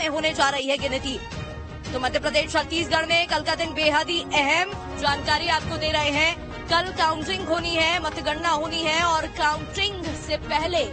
में होने जा रही है गिनती। तो मध्य प्रदेश छत्तीसगढ़ में कल का दिन बेहद ही अहम जानकारी आपको दे रहे हैं। कल काउंटिंग होनी है, मतगणना होनी है और काउंटिंग से पहले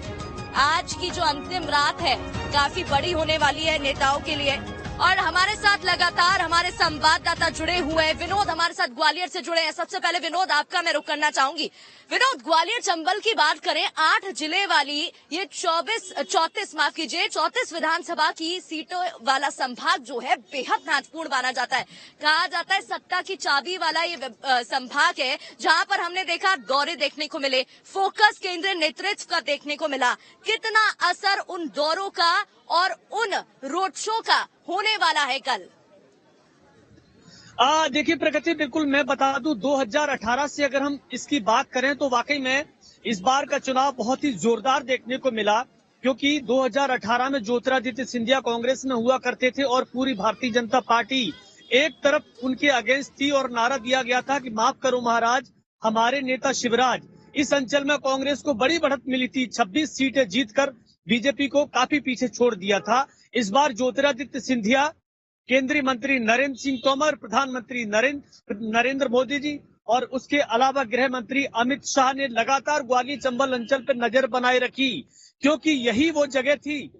आज की जो अंतिम रात है काफी बड़ी होने वाली है नेताओं के लिए। और हमारे साथ लगातार हमारे संवाददाता जुड़े हुए हैं। विनोद हमारे साथ ग्वालियर से जुड़े हैं। सबसे पहले विनोद आपका मैं रुख करना चाहूंगी। विनोद, ग्वालियर चंबल की बात करें, 8 जिले वाली ये 34 विधानसभा की सीटों वाला संभाग जो है बेहद महत्वपूर्ण माना जाता है। कहा जाता है सत्ता की चाबी वाला ये संभाग है, जहां पर हमने देखा दौरे देखने को मिले, फोकस केंद्रीय नेतृत्व का देखने को मिला। कितना असर उन दौरों का और उन रोड शो का होने वाला है कल? देखिए प्रगति, बिल्कुल मैं बता दूं, 2018 से अगर हम इसकी बात करें तो वाकई में इस बार का चुनाव बहुत ही जोरदार देखने को मिला, क्योंकि 2018 में ज्योतिरादित्य सिंधिया कांग्रेस में हुआ करते थे और पूरी भारतीय जनता पार्टी एक तरफ उनके अगेंस्ट थी और नारा दिया गया था कि माफ करो महाराज, हमारे नेता शिवराज। इस अंचल में कांग्रेस को बड़ी बढ़त मिली थी, 26 सीटें जीतकर बीजेपी को काफी पीछे छोड़ दिया था। इस बार ज्योतिरादित्य सिंधिया, केंद्रीय मंत्री नरेंद्र सिंह तोमर, प्रधानमंत्री नरेंद्र मोदी जी और उसके अलावा गृह मंत्री अमित शाह ने लगातार ग्वालियर चंबल अंचल पर नजर बनाए रखी, क्योंकि यही वो जगह थी।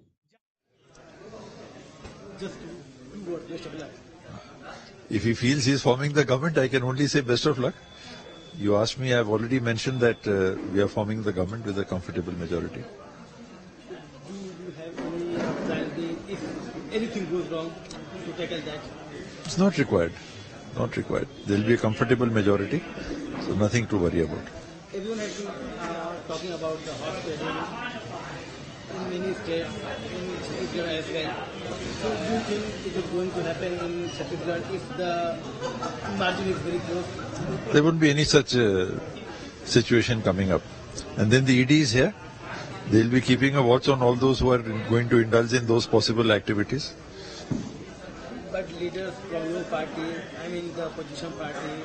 If he feels he is forming the government, I can only say best of luck. You asked me, I have already mentioned that we are forming the government with a comfortable majority. Do you have any plan if anything goes wrong to tackle that? It's not required. Not required. There will be a comfortable majority, so nothing to worry about. Everyone has been talking about the horse trading in many states, in Chhattisgarh as well. So do you think it is going to happen in Chhattisgarh if the margin is very close? There won't be any such situation coming up. And then the ED is here. They'll be keeping a watch on all those who are going to indulge in those possible activities. But leaders from your party, I mean the opposition party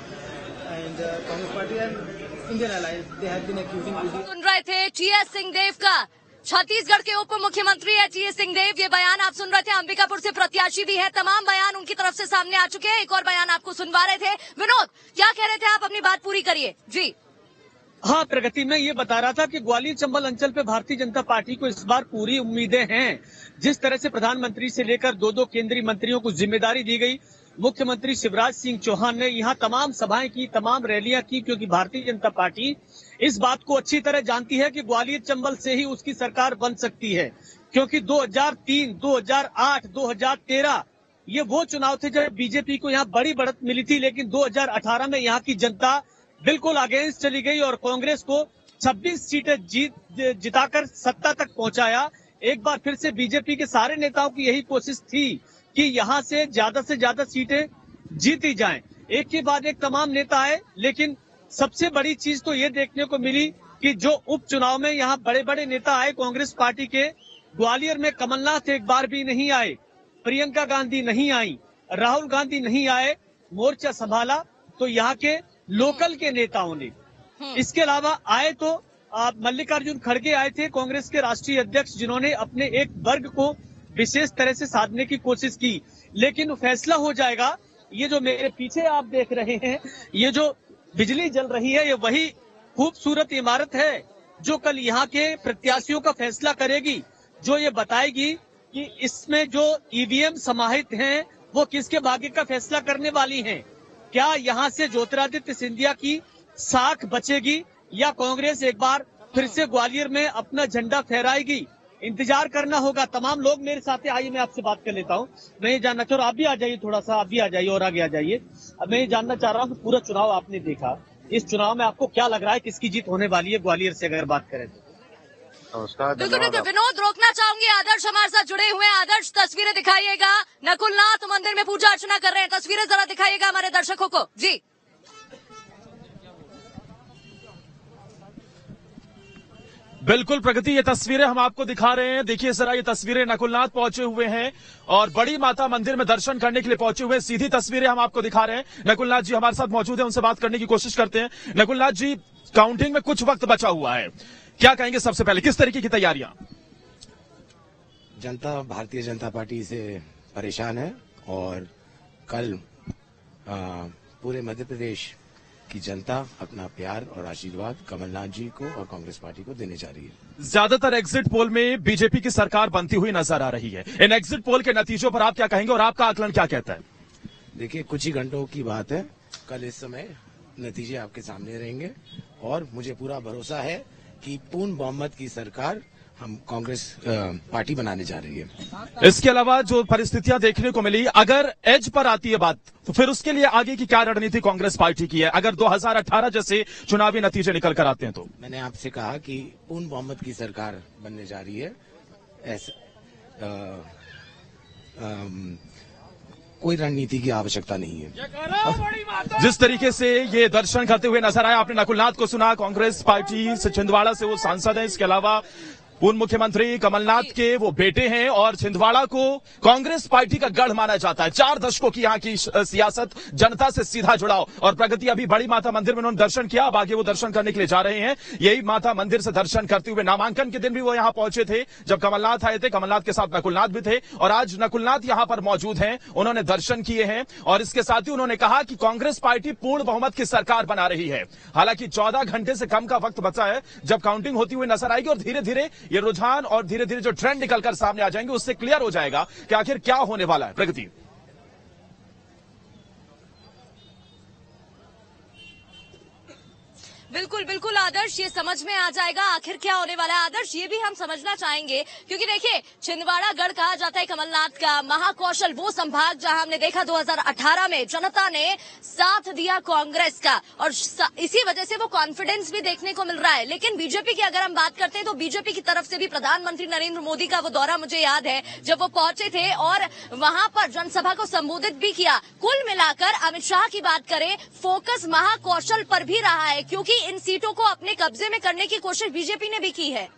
and the Congress party and Indian allies, they have been accusing ED. सुन रहे थे TS Singhdeo का, छत्तीसगढ़ के उप मुख्यमंत्री है TS Singhdeo. ये बयान आप सुन रहे थे, अंबिकापुर से प्रत्याशी भी है। तमाम बयान उनकी तरफ से सामने आ चुके हैं। एक और बयान आपको सुनवा रहे थे। विनोद, क्या कह रहे थे आप? अपनी बात पूरी करिए जी। हाँ प्रगति, मैं ये बता रहा था कि ग्वालियर चंबल अंचल पे भारतीय जनता पार्टी को इस बार पूरी उम्मीदें हैं। जिस तरह से प्रधानमंत्री से लेकर दो केंद्रीय मंत्रियों को जिम्मेदारी दी गई, मुख्यमंत्री शिवराज सिंह चौहान ने यहाँ तमाम सभाएं की, तमाम रैलियां की, क्योंकि भारतीय जनता पार्टी इस बात को अच्छी तरह जानती है कि ग्वालियर चंबल से ही उसकी सरकार बन सकती है। क्योंकि 2003, 2008, 2013 ये वो चुनाव थे जब बीजेपी को यहाँ बड़ी बढ़त मिली थी, लेकिन 2018 में यहाँ की जनता बिल्कुल अगेंस्ट चली गई और कांग्रेस को 26 सीटें जिताकर सत्ता तक पहुंचाया। एक बार फिर से बीजेपी के सारे नेताओं की यही कोशिश थी कि यहां से ज्यादा सीटें जीती जाएं। एक के बाद एक तमाम नेता आए, लेकिन सबसे बड़ी चीज तो ये देखने को मिली कि जो उपचुनाव में यहाँ बड़े बड़े नेता आए कांग्रेस पार्टी के, ग्वालियर में कमलनाथ एक बार भी नहीं आए, प्रियंका गांधी नहीं आई, राहुल गांधी नहीं आए, मोर्चा संभाला तो यहाँ के लोकल के नेताओं ने। इसके अलावा आए तो मल्लिकार्जुन खड़गे आए थे, कांग्रेस के राष्ट्रीय अध्यक्ष, जिन्होंने अपने एक वर्ग को विशेष तरह से साधने की कोशिश की। लेकिन फैसला हो जाएगा। ये जो मेरे पीछे आप देख रहे हैं, ये जो बिजली जल रही है, ये वही खूबसूरत इमारत है जो कल यहाँ के प्रत्याशियों का फैसला करेगी, जो ये बताएगी कि इसमें जो ईवीएम समाहित हैं वो किसके भाग्य का फैसला करने वाली हैं। क्या यहाँ से ज्योतिरादित्य सिंधिया की साख बचेगी या कांग्रेस एक बार फिर से ग्वालियर में अपना झंडा फहराएगी? इंतजार करना होगा। तमाम लोग मेरे साथ हैं, आइए मैं आपसे बात कर लेता हूँ। मैं ये जानना चाह रहा हूँ, आप भी आ जाइए, थोड़ा सा आप भी आ जाइए और आगे आ जाइए। अब मैं ये जानना चाह रहा हूँ कि पूरा चुनाव आपने देखा, इस चुनाव में आपको क्या लग रहा है, किसकी जीत होने वाली है ग्वालियर से अगर बात करें तो? नमस्कार। विनोद, रोकना चाहूंगी, आदर्श हमारे साथ जुड़े हुए हैं। आदर्श, तस्वीरें दिखाइएगा। नकुलनाथ मंदिर में पूजा अर्चना कर रहे हैं, तस्वीरें जरा दिखाइएगा हमारे दर्शकों को जी। बिल्कुल प्रगति, ये तस्वीरें हम आपको दिखा रहे हैं। देखिए जरा, ये तस्वीरें नकुलनाथ पहुंचे हुए हैं और बड़ी माता मंदिर में दर्शन करने के लिए पहुंचे हुए हैं। सीधी तस्वीरें हम आपको दिखा रहे हैं। नकुलनाथ जी हमारे साथ मौजूद हैं, उनसे बात करने की कोशिश करते हैं। नकुलनाथ जी, काउंटिंग में कुछ वक्त बचा हुआ है, क्या कहेंगे? सबसे पहले किस तरीके की तैयारियां? जनता भारतीय जनता पार्टी से परेशान है और कल पूरे मध्य प्रदेश की जनता अपना प्यार और आशीर्वाद कमलनाथ जी को और कांग्रेस पार्टी को देने जा रही है। ज्यादातर एग्जिट पोल में बीजेपी की सरकार बनती हुई नजर आ रही है। इन एग्जिट पोल के नतीजों पर आप क्या कहेंगे और आपका आकलन क्या कहता है? देखिए, कुछ ही घंटों की बात है, कल इस समय नतीजे आपके सामने रहेंगे और मुझे पूरा भरोसा है कि पूर्ण बहुमत की सरकार हम कांग्रेस पार्टी बनाने जा रही है। इसके अलावा जो परिस्थितियां देखने को मिली, अगर एज पर आती है बात, तो फिर उसके लिए आगे की क्या रणनीति कांग्रेस पार्टी की है अगर 2018 जैसे चुनावी नतीजे निकल कर आते हैं तो? मैंने आपसे कहा कि पूर्ण बहुमत की सरकार बनने जा रही है। कोई रणनीति की आवश्यकता नहीं है। जिस तरीके से ये दर्शन करते हुए नजर आया, आपने नकुलनाथ को सुना, कांग्रेस पार्टी से छिंदवाड़ा से वो सांसद हैं। इसके अलावा पूर्व मुख्यमंत्री कमलनाथ के वो बेटे हैं और छिंदवाड़ा को कांग्रेस पार्टी का गढ़ माना जाता है। 4 दशकों की यहाँ की सियासत, जनता से सीधा जुड़ाव और प्रगति। अभी बड़ी माता मंदिर में उन्होंने दर्शन किया, अब आगे वो दर्शन करने के लिए जा रहे हैं। यही माता मंदिर से दर्शन करते हुए नामांकन के दिन भी वो यहाँ पहुंचे थे जब कमलनाथ आए थे। कमलनाथ के साथ नकुलनाथ भी थे और आज नकुलनाथ यहाँ पर मौजूद हैं, उन्होंने दर्शन किए हैं और इसके साथ ही उन्होंने कहा कि कांग्रेस पार्टी पूर्ण बहुमत की सरकार बना रही है। हालांकि 14 घंटे से कम का वक्त बचा है जब काउंटिंग होती हुई नजर आएगी और धीरे धीरे ये रुझान और धीरे धीरे जो ट्रेंड निकलकर सामने आ जाएंगे उससे क्लियर हो जाएगा कि आखिर क्या होने वाला है। प्रगति, बिल्कुल बिल्कुल आदर्श, ये समझ में आ जाएगा आखिर क्या होने वाला है। आदर्श, ये भी हम समझना चाहेंगे क्योंकि देखिए, छिंदवाड़ा गढ़ कहा जाता है कमलनाथ का, महाकौशल वो संभाग जहां हमने देखा 2018 में जनता ने साथ दिया कांग्रेस का और इसी वजह से वो कॉन्फिडेंस भी देखने को मिल रहा है। लेकिन बीजेपी की अगर हम बात करते हैं तो बीजेपी की तरफ से भी प्रधानमंत्री नरेंद्र मोदी का वो दौरा मुझे याद है जब वो पहुंचे थे और वहां पर जनसभा को संबोधित भी किया। कुल मिलाकर अमित शाह की बात करें, फोकस महाकौशल पर भी रहा है क्योंकि इन सीटों को अपने कब्जे में करने की कोशिश बीजेपी ने भी की है।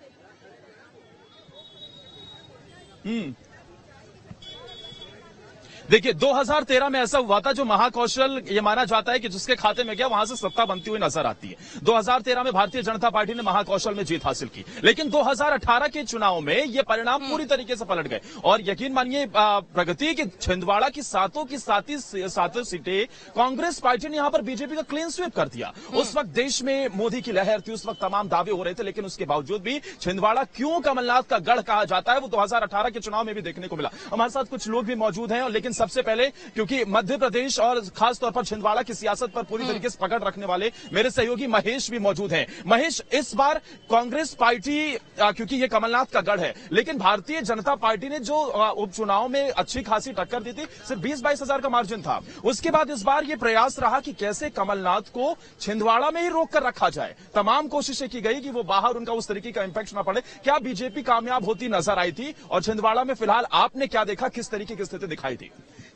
देखिए 2013 में ऐसा हुआ था, जो महाकौशल ये माना जाता है कि जिसके खाते में गया वहां से सत्ता बनती हुई नजर आती है। 2013 में भारतीय जनता पार्टी ने महाकौशल में जीत हासिल की, लेकिन 2018 के चुनाव में ये परिणाम पूरी तरीके से पलट गए और यकीन मानिए प्रगति की छिंदवाड़ा की सातों सीटें कांग्रेस पार्टी ने यहां पर बीजेपी का क्लीन स्वीप कर दिया। उस वक्त देश में मोदी की लहर थी, उस वक्त तमाम दावे हो रहे थे, लेकिन उसके बावजूद भी छिंदवाड़ा क्यों कमलनाथ का गढ़ कहा जाता है वो 2018 के चुनाव में भी देखने को मिला। हमारे साथ कुछ लोग भी मौजूद हैं, लेकिन सबसे पहले क्योंकि मध्य प्रदेश और खास तौर पर छिंदवाड़ा की सियासत पर पूरी तरीके से पकड़ रखने वाले मेरे सहयोगी महेश भी मौजूद हैं। महेश, इस बार कांग्रेस पार्टी क्योंकि ये कमलनाथ का गढ़ है, लेकिन भारतीय जनता पार्टी ने जो उपचुनाव में अच्छी खासी टक्कर दी थी, सिर्फ 20-22 हजार का मार्जिन था। उसके बाद इस बार ये प्रयास रहा कि कैसे कमलनाथ को छिंदवाड़ा में ही रोक कर रखा जाए। तमाम कोशिशें की गई कि वो बाहर उनका उस तरीके का इंपैक्ट ना पड़े। क्या बीजेपी कामयाब होती नजर आई थी और छिंदवाड़ा में फिलहाल आपने क्या देखा, किस तरीके की स्थिति दिखाई थी?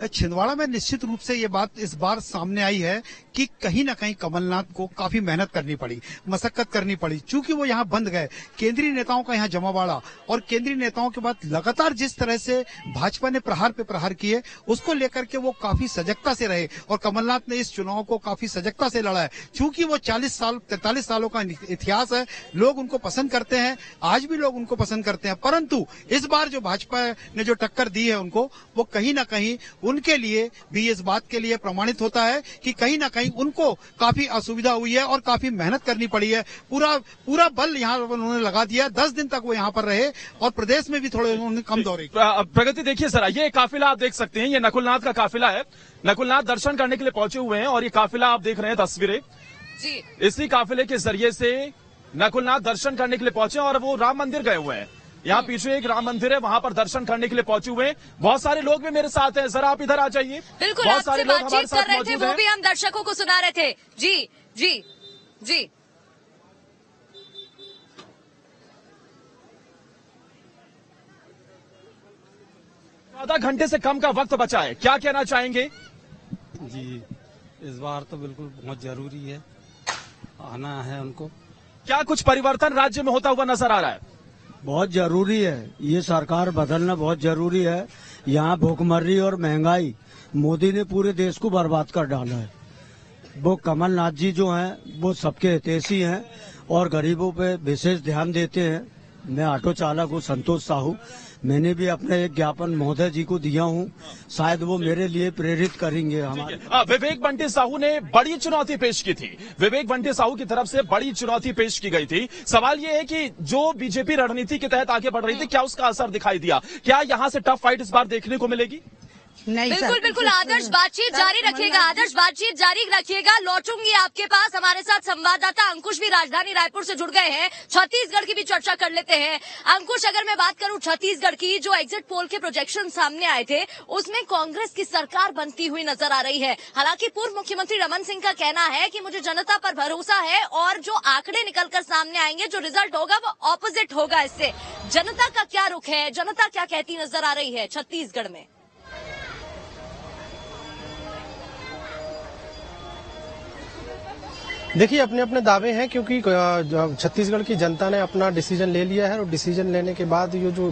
छिंदवाड़ा में निश्चित रूप से ये बात इस बार सामने आई है कि कहीं ना कहीं कमलनाथ को काफी मेहनत करनी पड़ी, मशक्कत करनी पड़ी, चूंकि वो यहाँ बंद गए। केंद्रीय नेताओं का यहाँ जमावाड़ा और केंद्रीय नेताओं के बाद लगातार जिस तरह से भाजपा ने प्रहार पे प्रहार किए, उसको लेकर के वो काफी सजगता से रहे और कमलनाथ ने इस चुनाव को काफी सजगता से लड़ा है। चूंकि वो 43 सालों का इतिहास है, लोग उनको पसंद करते हैं, आज भी लोग उनको पसंद करते हैं, परंतु इस बार जो भाजपा ने जो टक्कर दी है उनको, वो कहीं ना कहीं उनके लिए भी इस बात के लिए प्रमाणित होता है कि कहीं ना कहीं उनको काफी असुविधा हुई है और काफी मेहनत करनी पड़ी है। पूरा बल यहाँ उन्होंने लगा दिया। 10 दिन तक वो यहाँ पर रहे और प्रदेश में भी थोड़े उन्होंने कम दौरे। प्रगति, देखिए जरा, ये काफिला आप देख सकते हैं, ये नकुलनाथ का काफिला है। नकुलनाथ दर्शन करने के लिए पहुंचे हुए हैं और ये काफिला आप देख रहे हैं तस्वीरें जी। इसी काफिले के जरिए से नकुलनाथ दर्शन करने के लिए पहुंचे और वो राम मंदिर गए हुए हैं। यहाँ पीछे एक राम मंदिर है, वहां पर दर्शन करने के लिए पहुंचे हुए हैं। बहुत सारे लोग भी मेरे साथ हैं, जरा आप इधर आ जाइए। बिल्कुल, बहुत सारे लोग हमारे साथ मौजूद हैं, वो भी हम दर्शकों को सुना रहे थे। जी जी जी, आधा घंटे से कम का वक्त बचा है, क्या कहना चाहेंगे? जी, इस बार तो बिल्कुल बहुत जरूरी है, आना है उनको। क्या कुछ परिवर्तन राज्य में होता हुआ नजर आ रहा है? बहुत जरूरी है, ये सरकार बदलना बहुत जरूरी है। यहाँ भूखमरी और महंगाई मोदी ने पूरे देश को बर्बाद कर डाला है। वो कमलनाथ जी जो हैं वो सबके हितैषी हैं और गरीबों पे विशेष ध्यान देते हैं। मैं ऑटो चालक हूँ, संतोष साहू। मैंने भी अपना एक ज्ञापन महोदय जी को दिया हूँ, शायद वो मेरे लिए प्रेरित करेंगे। हमारे विवेक बंटी साहू ने बड़ी चुनौती पेश की थी। विवेक बंटी साहू की तरफ से बड़ी चुनौती पेश की गई थी। सवाल ये है कि जो बीजेपी रणनीति के तहत आगे बढ़ रही थी, क्या उसका असर दिखाई दिया? क्या यहां से टफ फाइट इस बार देखने को मिलेगी? नहीं बिल्कुल बिल्कुल। आदर्श बातचीत जारी रखिएगा, आदर्श बातचीत जारी रखिएगा। लौटूंगी आपके पास। हमारे साथ संवाददाता अंकुश भी राजधानी रायपुर से जुड़ गए हैं। छत्तीसगढ़ की भी चर्चा कर लेते हैं। अंकुश, अगर मैं बात करूं छत्तीसगढ़ की, जो एग्जिट पोल के प्रोजेक्शन सामने आए थे उसमें कांग्रेस की सरकार बनती हुई नजर आ रही है। हालांकि पूर्व मुख्यमंत्री रमन सिंह का कहना है कि मुझे जनता पर भरोसा है और जो आंकड़े निकलकर सामने आएंगे, जो रिजल्ट होगा वो ऑपोजिट होगा। इससे जनता का क्या रुख है, जनता क्या कहती नजर आ रही है छत्तीसगढ़ में? देखिए, अपने अपने दावे हैं, क्योंकि छत्तीसगढ़ की जनता ने अपना डिसीजन ले लिया है और डिसीजन लेने के बाद ये जो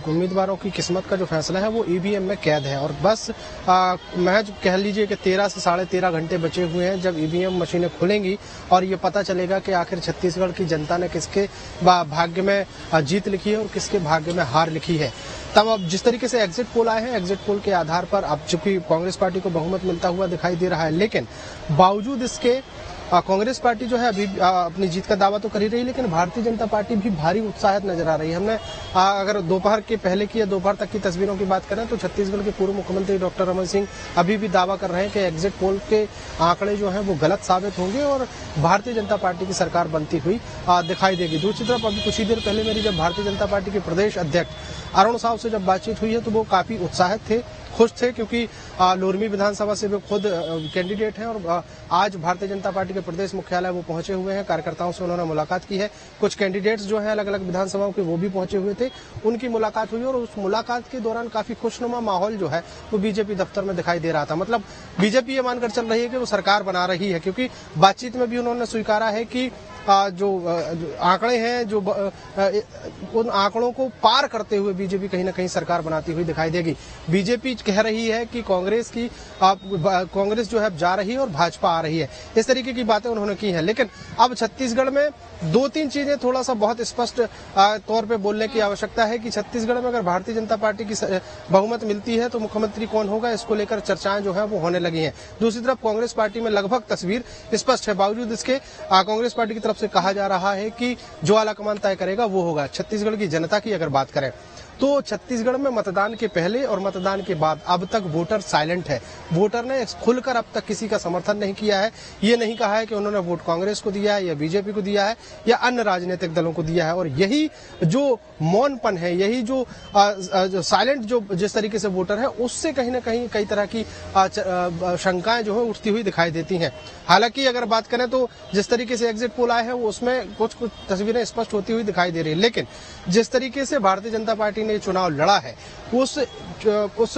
उम्मीदवारों की किस्मत का जो फैसला है वो ईवीएम में कैद है। और बस महज कह लीजिए कि 13 से 13.5 घंटे बचे हुए हैं जब ईवीएम मशीनें खुलेंगी और ये पता चलेगा कि आखिर छत्तीसगढ़ की जनता ने किसके भाग्य में जीत लिखी है और किसके भाग्य में हार लिखी है। तब अब जिस तरीके से एग्जिट पोल आए हैं, एग्जिट पोल के आधार पर अब चूंकि कांग्रेस पार्टी को बहुमत मिलता हुआ दिखाई दे रहा है, लेकिन बावजूद इसके कांग्रेस पार्टी जो है अभी अपनी जीत का दावा तो कर ही रही है, लेकिन भारतीय जनता पार्टी भी भारी उत्साहित नजर आ रही है। हमने अगर दोपहर के पहले की या दोपहर तक की तस्वीरों की बात करें तो छत्तीसगढ़ के पूर्व मुख्यमंत्री डॉक्टर रमन सिंह अभी भी दावा कर रहे हैं कि एग्जिट पोल के आंकड़े जो हैं वो गलत साबित होंगे और भारतीय जनता पार्टी की सरकार बनती हुई दिखाई देगी। दूसरी तरफ अभी कुछ ही देर पहले मेरी जब भारतीय जनता पार्टी के प्रदेश अध्यक्ष अरुण साहु से जब बातचीत हुई है तो वो काफी उत्साहित थे, खुश थे, क्योंकि लोरमी विधानसभा से वे खुद कैंडिडेट हैं और आज भारतीय जनता पार्टी के प्रदेश मुख्यालय वो पहुंचे हुए हैं। कार्यकर्ताओं से उन्होंने मुलाकात की है। कुछ कैंडिडेट्स जो हैं अलग अलग विधानसभाओं के वो भी पहुंचे हुए थे, उनकी मुलाकात हुई और उस मुलाकात के दौरान काफी खुशनुमा माहौल जो है वो बीजेपी दफ्तर में दिखाई दे रहा था। मतलब बीजेपी ये मानकर चल रही है कि वो सरकार बना रही है, क्योंकि बातचीत में भी उन्होंने स्वीकारा है कि जो आंकड़े हैं, जो उन आंकड़ों को पार करते हुए बीजेपी कहीं ना कहीं सरकार बनाती हुई दिखाई देगी। बीजेपी कह रही है कि कांग्रेस जो है जा रही है और भाजपा आ रही है, इस तरीके की बातें उन्होंने की हैं। लेकिन अब छत्तीसगढ़ में 2-3 चीजें थोड़ा सा बहुत स्पष्ट तौर पे बोलने की आवश्यकता है कि छत्तीसगढ़ में अगर भारतीय जनता पार्टी की बहुमत मिलती है तो मुख्यमंत्री कौन होगा, इसको लेकर चर्चाएं जो है वो होने लगी हैं। दूसरी तरफ कांग्रेस पार्टी में लगभग तस्वीर स्पष्ट है, बावजूद इसके कांग्रेस पार्टी की तरफ से कहा जा रहा है कि जो आलाकमान तय करेगा वो होगा। छत्तीसगढ़ की जनता की अगर बात करें तो छत्तीसगढ़ में मतदान के पहले और मतदान के बाद अब तक वोटर साइलेंट है। वोटर ने खुलकर अब तक किसी का समर्थन नहीं किया है। ये नहीं कहा है कि उन्होंने वोट कांग्रेस को दिया है या बीजेपी को दिया है या अन्य राजनीतिक दलों को दिया है। और यही जो मौनपन है, यही जो साइलेंट जो जिस तरीके से वोटर है, उससे कहीं ना कहीं कई तरह की शंकाएं जो है उठती हुई दिखाई देती हैं। हालांकि अगर बात करें तो जिस तरीके से एग्जिट पोल आए हैं वो उसमें कुछ तस्वीरें स्पष्ट होती हुई दिखाई दे रही है, लेकिन जिस तरीके से भारतीय जनता पार्टी ने चुनाव लड़ा है उस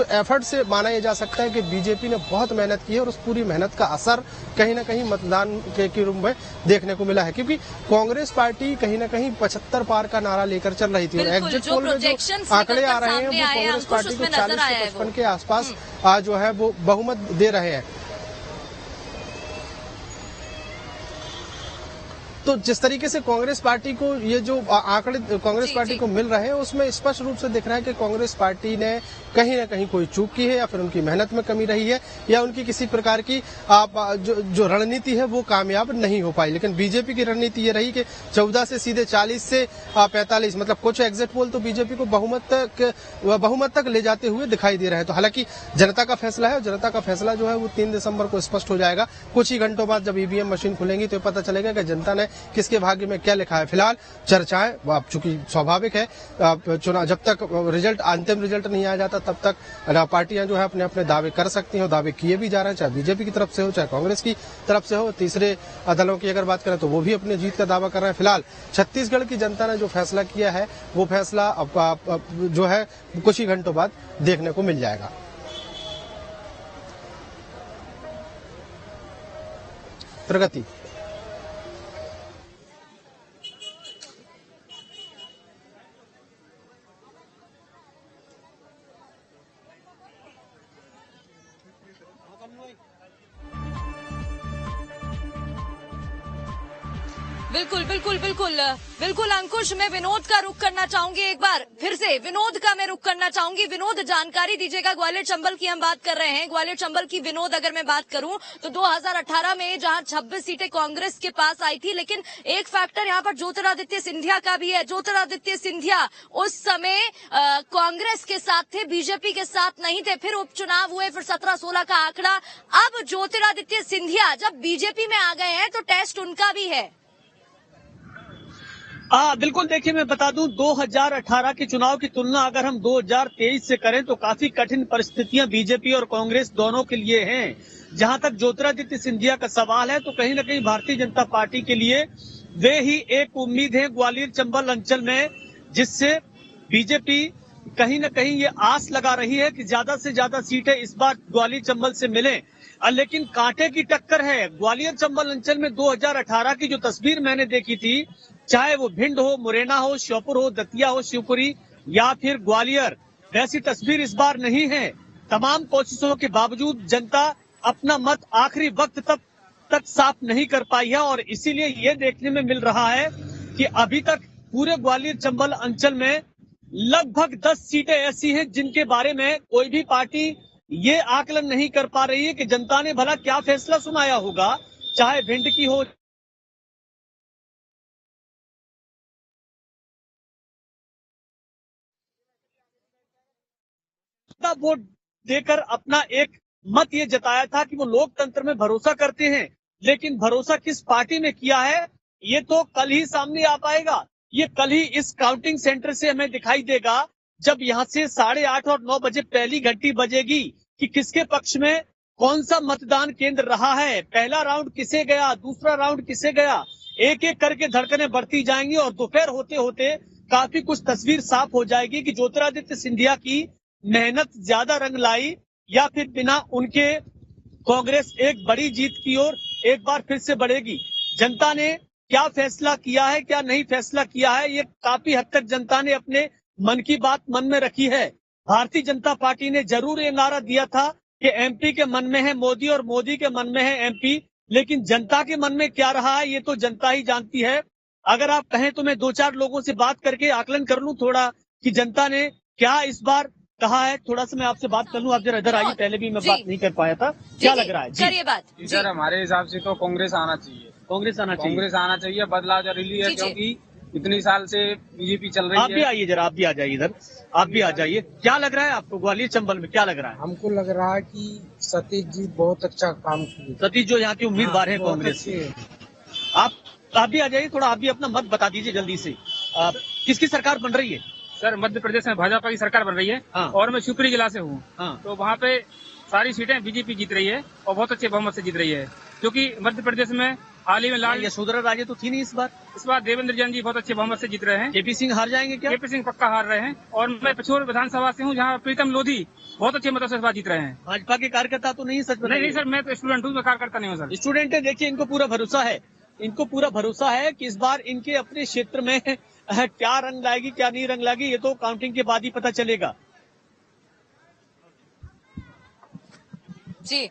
एफर्ट से माना यह जा सकता है कि बीजेपी ने बहुत मेहनत की है और उस पूरी मेहनत का असर कहीं ना कहीं मतदान के रूप में देखने को मिला है, क्योंकि कांग्रेस पार्टी कहीं ना कहीं 75 पार का नारा लेकर चल रही थी। एग्जिट पोल में जो आंकड़े आ रहे हैं वो कांग्रेस पार्टी को 40 से 55 के आसपास जो है वो बहुमत दे रहे हैं। तो जिस तरीके से कांग्रेस पार्टी को ये जो आंकड़े कांग्रेस पार्टी को मिल रहे हैं उसमें स्पष्ट रूप से दिख रहा है कि कांग्रेस पार्टी ने कहीं ना कहीं कोई चूक की है या फिर उनकी मेहनत में कमी रही है या उनकी किसी प्रकार की जो रणनीति है वो कामयाब नहीं हो पाई। लेकिन बीजेपी की रणनीति ये रही कि 14 से सीधे 40 से 45, मतलब कुछ एग्जिट पोल तो बीजेपी को बहुमत तक ले जाते हुए दिखाई दे रहे हैं। तो हालांकि जनता का फैसला है और जनता का फैसला जो है वो 3 दिसंबर को स्पष्ट हो जाएगा। कुछ ही घंटों बाद जब ईवीएम मशीन खुलेंगी तो पता चलेगा कि जनता ने किसके भाग्य में क्या लिखा है। फिलहाल चर्चाएं चूंकि स्वाभाविक है, चुनाव जब तक अंतिम रिजल्ट नहीं आ जाता तब तक पार्टियां जो है अपने अपने दावे कर सकती हैं और दावे किए भी जा रहे हैं, चाहे बीजेपी की तरफ से हो चाहे कांग्रेस की तरफ से हो। तीसरे दलों की अगर बात करें तो वो भी अपनी जीत का दावा कर रहे हैं। फिलहाल छत्तीसगढ़ की जनता ने जो फैसला किया है वो फैसला जो है कुछ ही घंटों बाद देखने को मिल जाएगा। प्रगति। बिल्कुल बिल्कुल बिल्कुल बिल्कुल अंकुश, मैं विनोद का रुख करना चाहूंगी एक बार फिर से। विनोद का मैं रुख करना चाहूंगी। विनोद, जानकारी दीजिएगा, ग्वालियर चंबल की हम बात कर रहे हैं। ग्वालियर चंबल की विनोद, अगर मैं बात करूं तो 2018 में जहां 26 सीटें कांग्रेस के पास आई थी, लेकिन एक फैक्टर यहां पर ज्योतिरादित्य सिंधिया का भी है। ज्योतिरादित्य सिंधिया उस समय कांग्रेस के साथ थे, बीजेपी के साथ नहीं थे। फिर उपचुनाव हुए, फिर 17-16 का आंकड़ा। अब ज्योतिरादित्य सिंधिया जब बीजेपी में आ गए हैं तो टेस्ट उनका भी है। बिल्कुल, देखिए मैं बता दूं, 2018 के चुनाव की तुलना अगर हम 2023 से करें तो काफी कठिन परिस्थितियां बीजेपी और कांग्रेस दोनों के लिए हैं। जहां तक ज्योतिरादित्य सिंधिया का सवाल है तो कहीं न कहीं भारतीय जनता पार्टी के लिए वे ही एक उम्मीद है ग्वालियर चंबल अंचल में, जिससे बीजेपी कहीं न कहीं ये आस लगा रही है कि ज्यादा से ज्यादा सीटें इस बार ग्वालियर चंबल से मिलें। लेकिन कांटे की टक्कर है। ग्वालियर चंबल अंचल में 2018 की जो तस्वीर मैंने देखी थी, चाहे वो भिंड हो, मुरैना हो, श्योपुर हो, दतिया हो, शिवपुरी या फिर ग्वालियर, वैसी तस्वीर इस बार नहीं है। तमाम कोशिशों के बावजूद जनता अपना मत आखिरी वक्त तक साफ नहीं कर पाई है और इसीलिए ये देखने में मिल रहा है कि अभी तक पूरे ग्वालियर चंबल अंचल में लगभग 10 सीटें ऐसी हैं जिनके बारे में कोई भी पार्टी ये आकलन नहीं कर पा रही है कि जनता ने भला क्या फैसला सुनाया होगा। चाहे भिंड की हो, वोट देकर अपना एक मत ये जताया था कि वो लोकतंत्र में भरोसा करते हैं, लेकिन भरोसा किस पार्टी में किया है ये तो कल ही सामने आ पाएगा। ये कल ही इस काउंटिंग सेंटर से हमें दिखाई देगा, जब यहाँ से 8:30 और 9 बजे पहली घंटी बजेगी कि किसके पक्ष में कौन सा मतदान केंद्र रहा है, पहला राउंड किसे गया, दूसरा राउंड किसे गया। एक एक करके धड़कनें बढ़ती जाएंगी और दोपहर होते होते काफी कुछ तस्वीर साफ हो जाएगी कि ज्योतिरादित्य सिंधिया की मेहनत ज्यादा रंग लाई या फिर बिना उनके कांग्रेस एक बड़ी जीत की ओर एक बार फिर से बढ़ेगी। जनता ने क्या फैसला किया है, क्या नहीं फैसला किया है, ये काफी हद तक जनता ने अपने मन की बात मन में रखी है। भारतीय जनता पार्टी ने जरूर ये नारा दिया था कि एमपी के मन में है मोदी और मोदी के मन में है एमपी, लेकिन जनता के मन में क्या रहा है ये तो जनता ही जानती है। अगर आप कहें तो मैं 2-4 लोगों से बात करके आकलन कर लूं थोड़ा कि जनता ने क्या इस बार कहा है। थोड़ा सा मैं आपसे बात कर लूं, आप जरा इधर आइए, पहले भी मैं बात नहीं कर पाया था। क्या लग रहा है जी? करिए बात। सर, हमारे हिसाब से तो कांग्रेस आना चाहिए। कांग्रेस आना चाहिए, बदलाव जरूरी है क्योंकि इतनी साल से बीजेपी चल रही है। आप भी आइए जरा, आप भी आ जाइए इधर, आप भी आ जाइए। क्या लग रहा है आपको ग्वालियर चंबल में, क्या लग रहा है? हमको लग रहा है कि सतीश जी बहुत अच्छा काम किए। सतीश जो यहाँ के उम्मीदवार हैं कांग्रेस के, आप भी आ जाइए, थोड़ा आप भी अपना मत बता दीजिए जल्दी से। किसकी सरकार बन रही है? सर, मध्य प्रदेश में भाजपा की सरकार बन रही है। हाँ। और मैं शिवपुरी जिला से हूँ। हाँ। तो वहाँ पे सारी सीटें बीजेपी जीत रही है और बहुत अच्छे बहुमत से जीत रही है, क्योंकि मध्य प्रदेश में हाल ही में लाल यशोधरा राजे तो थी नहीं इस बार देवेंद्र जैन जी बहुत अच्छे बहुमत से जीत रहे हैं। केपी सिंह हार जाएंगे क्या? केपी सिंह पक्का हार रहे हैं। और मैं पिछोर विधानसभा से हूँ, जहाँ प्रीतम लोधी बहुत अच्छे मतों से इस बार जीत रहे हैं। भाजपा के कार्यकर्ता तो नहीं? सच नहीं सर, मैं तो स्टूडेंट हूँ, मैं कार्यकर्ता नहीं हूँ सर। स्टूडेंट है। देखिए, इनको पूरा भरोसा है कि इस बार इनके अपने क्षेत्र में क्या रंग लाएगी क्या नहीं रंग लाएगी, ये तो काउंटिंग के बाद ही पता चलेगा। जी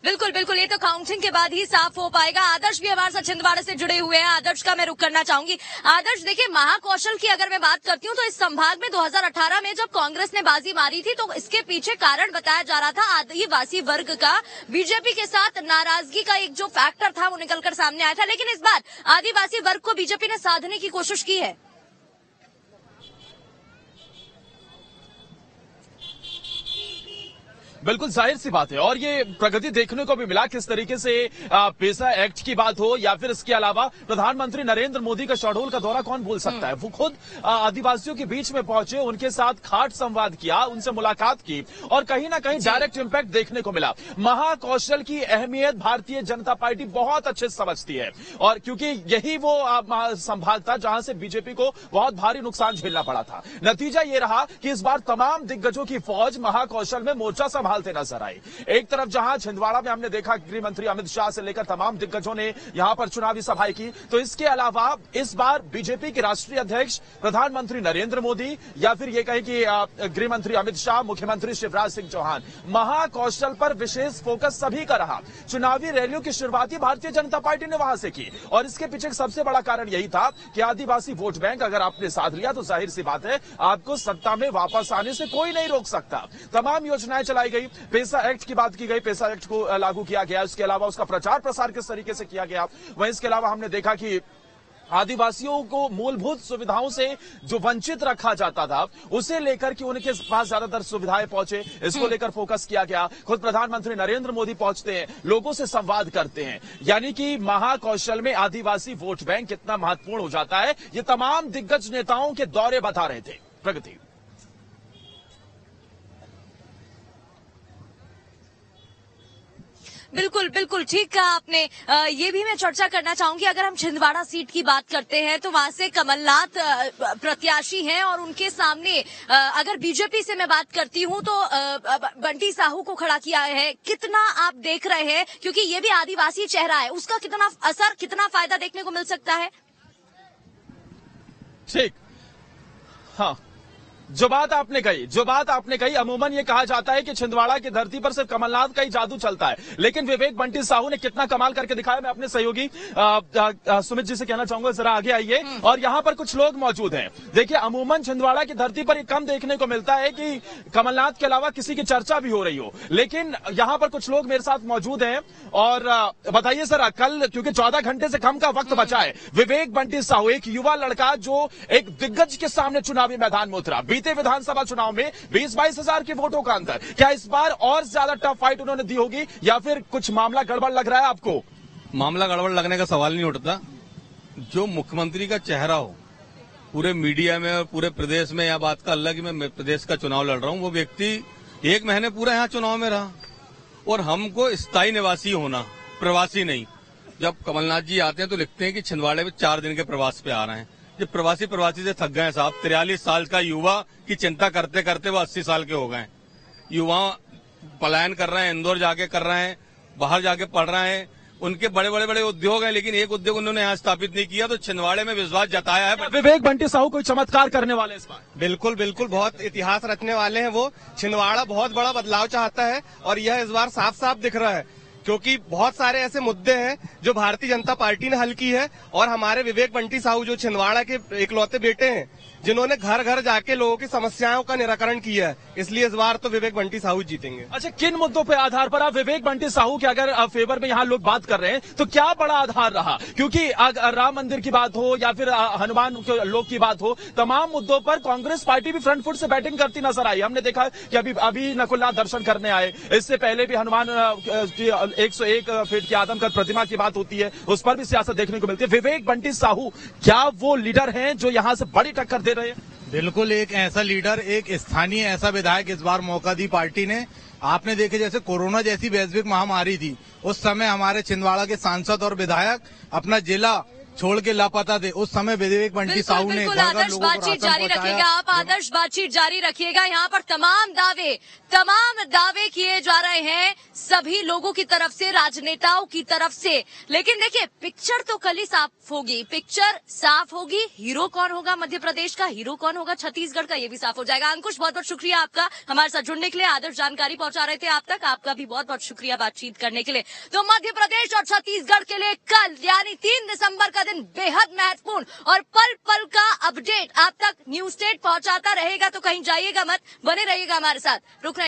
बिल्कुल बिल्कुल, ये तो काउंटिंग के बाद ही साफ हो पाएगा। आदर्श भी हमारे साथ छिंदवाड़ा से जुड़े हुए हैं। आदर्श का मैं रुख करना चाहूंगी। आदर्श, देखिए, महाकौशल की अगर मैं बात करती हूँ तो इस संभाग में 2018 में जब कांग्रेस ने बाजी मारी थी तो इसके पीछे कारण बताया जा रहा था आदिवासी वर्ग का बीजेपी के साथ नाराजगी का एक जो फैक्टर था वो निकलकर सामने आया था। लेकिन इस बार आदिवासी वर्ग को बीजेपी ने साधने की कोशिश की है। बिल्कुल जाहिर सी बात है और ये प्रगति देखने को भी मिला। किस तरीके से पेसा एक्ट की बात हो या फिर इसके अलावा प्रधानमंत्री नरेंद्र मोदी का शहडोल का दौरा कौन भूल सकता है। वो खुद आदिवासियों के बीच में पहुंचे, उनके साथ खाट संवाद किया, उनसे मुलाकात की और कहीं ना कहीं डायरेक्ट इंपैक्ट देखने को मिला। महाकौशल की अहमियत भारतीय जनता पार्टी बहुत अच्छे से समझती है और क्योंकि यही वो संभाग था जहां से बीजेपी को बहुत भारी नुकसान झेलना पड़ा था। नतीजा ये रहा कि इस बार तमाम दिग्गजों की फौज महाकौशल में मोर्चा संभालते नजर आए। एक तरफ जहां छिंदवाड़ा में हमने देखा गृह मंत्री अमित शाह से लेकर तमाम दिग्गजों ने यहां पर चुनावी सभाएं की, तो इसके अलावा इस बार बीजेपी के राष्ट्रीय अध्यक्ष प्रधानमंत्री नरेंद्र मोदी या फिर ये कहें कि गृह मंत्री अमित शाह, मुख्यमंत्री शिवराज सिंह चौहान, महाकौशल पर विशेष फोकस सभी का रहा। चुनावी रैलियों की शुरुआत भारतीय जनता पार्टी ने वहां से की और इसके पीछे सबसे बड़ा कारण यही था कि आदिवासी वोट बैंक अगर आपने साध लिया तो जाहिर सी बात है आपको सत्ता में वापस आने से कोई नहीं रोक सकता। तमाम योजनाएं चलाई गई, पैसा एक्ट की बात की गई, पैसा एक्ट को लागू किया गया, इसके अलावा उसका प्रचार प्रसार किस तरीके से किया गया। वहीं इसके अलावा हमने देखा कि आदिवासियों को मूलभूत सुविधाओं से जो वंचित रखा जाता था उसे लेकर कि उनके पास ज्यादातर सुविधाएं पहुंचे, इसको लेकर फोकस किया गया। खुद प्रधानमंत्री नरेंद्र मोदी पहुंचते हैं, लोगों से संवाद करते हैं, यानी कि महाकौशल में आदिवासी वोट बैंक कितना महत्वपूर्ण हो जाता है ये तमाम दिग्गज नेताओं के दौरे बता रहे थे। प्रगति। बिल्कुल बिल्कुल ठीक कहा आपने। ये भी मैं चर्चा करना चाहूंगी, अगर हम छिंदवाड़ा सीट की बात करते हैं तो वहां से कमलनाथ प्रत्याशी हैं और उनके सामने अगर बीजेपी से मैं बात करती हूं तो बंटी साहू को खड़ा किया है। कितना आप देख रहे हैं, क्योंकि ये भी आदिवासी चेहरा है, उसका कितना असर, कितना फायदा देखने को मिल सकता है? ठीक, हाँ, जो बात आपने कही अमूमन ये कहा जाता है कि छिंदवाड़ा की धरती पर सिर्फ कमलनाथ का ही जादू चलता है, लेकिन विवेक बंटी साहू ने कितना कमाल करके दिखाया। मैं अपने सहयोगी सुमित जी से कहना चाहूंगा जरा आगे आइए, और यहाँ पर कुछ लोग मौजूद हैं। देखिए, अमूमन छिंदवाड़ा की धरती पर ये कम देखने को मिलता है कि कमलनाथ के अलावा किसी की चर्चा भी हो रही हो, लेकिन यहाँ पर कुछ लोग मेरे साथ मौजूद हैं। और बताइए सर, कल क्योंकि 14 घंटे से कम का वक्त बचा है, विवेक बंटी साहू एक युवा लड़का जो एक दिग्गज के सामने चुनावी मैदान में उतरा, बीते विधानसभा चुनाव में 20-22 हजार के वोटों का अंतर, क्या इस बार और ज्यादा टफ फाइट उन्होंने दी होगी या फिर कुछ मामला गड़बड़ लग रहा है आपको? मामला गड़बड़ लगने का सवाल नहीं उठता। जो मुख्यमंत्री का चेहरा हो पूरे मीडिया में और पूरे प्रदेश में, यह बात का अल्लाह कि मैं प्रदेश का चुनाव लड़ रहा हूं, वो व्यक्ति 1 महीने पूरा यहाँ चुनाव में रहा। और हमको स्थायी निवासी होना, प्रवासी नहीं। जब कमलनाथ जी आते हैं तो लिखते हैं कि छिंदवाड़े में 4 दिन के प्रवास पे आ रहे हैं। जब प्रवासी से थक गए साहब। 43 साल का युवा की चिंता करते करते वो 80 साल के हो गए। युवा पलायन कर रहे हैं, इंदौर जाके कर रहे हैं, बाहर जाके पढ़ रहे हैं, उनके बड़े उद्योग हैं, लेकिन एक उद्योग उन्होंने यहाँ स्थापित नहीं किया। तो छिंदवाड़े में विश्वास जताया है। विवेक बंटी साहू कोई चमत्कार करने वाले इस बार? बिल्कुल, बहुत इतिहास रचने वाले हैं वो। छिंदवाड़ा बहुत बड़ा बदलाव चाहता है और यह इस बार साफ साफ दिख रहा है, क्योंकि बहुत सारे ऐसे मुद्दे हैं जो भारतीय जनता पार्टी ने हल की है। और हमारे विवेक बंटी साहू जो छिंदवाड़ा के इकलौते बेटे हैं, जिन्होंने घर घर जाके लोगों की समस्याओं का निराकरण किया है, इसलिए इस बार तो विवेक बंटी साहू जीतेंगे। अच्छा, किन मुद्दों पे आधार पर आप विवेक बंटी साहू के अगर फेवर में यहाँ लोग बात कर रहे हैं तो क्या बड़ा आधार रहा? क्योंकि राम मंदिर की बात हो या फिर हनुमान लोक की बात हो, तमाम मुद्दों पर कांग्रेस पार्टी भी फ्रंट फुट से बैटिंग करती नजर आई। हमने देखा कि अभी नकुलनाथ दर्शन करने आए, इससे पहले भी हनुमान 101 फीट की आदमकद प्रतिमा की बात होती है, उस पर भी सियासत देखने को मिलती है। विवेक बंटी साहू क्या वो लीडर हैं जो यहाँ से बड़ी टक्कर दे रहे हैं? बिल्कुल, एक ऐसा लीडर, एक स्थानीय ऐसा विधायक इस बार मौका दी पार्टी ने। आपने देखे जैसे कोरोना जैसी वैश्विक महामारी थी, उस समय हमारे छिंदवाड़ा के सांसद और विधायक अपना जिला छोड़ के लापता थे, उस समय विवेक बंटी साहू ने आदर्श बातचीत जारी रखिएगा आप, आदर्श बातचीत जारी रखिएगा। यहाँ पर तमाम दावे किए जा रहे हैं सभी लोगों की तरफ से, राजनेताओं की तरफ से। लेकिन देखिए, पिक्चर तो कल ही साफ होगी, पिक्चर साफ होगी। हीरो कौन होगा मध्य प्रदेश का, हीरो कौन होगा छत्तीसगढ़ का, ये भी साफ हो जाएगा। अंकुश, बहुत बहुत शुक्रिया आपका हमारे साथ जुड़ने के लिए। आदर्श जानकारी पहुंचा रहे थे आप तक, आपका भी बहुत बहुत शुक्रिया बातचीत करने के लिए। तो मध्य प्रदेश और छत्तीसगढ़ के लिए कल यानी 3 दिसंबर का दिन बेहद महत्वपूर्ण और पल पल का अपडेट आप तक न्यूज स्टेट पहुंचाता रहेगा। तो कहीं जाइएगा मत, बने रहिएगा हमारे साथ। रुक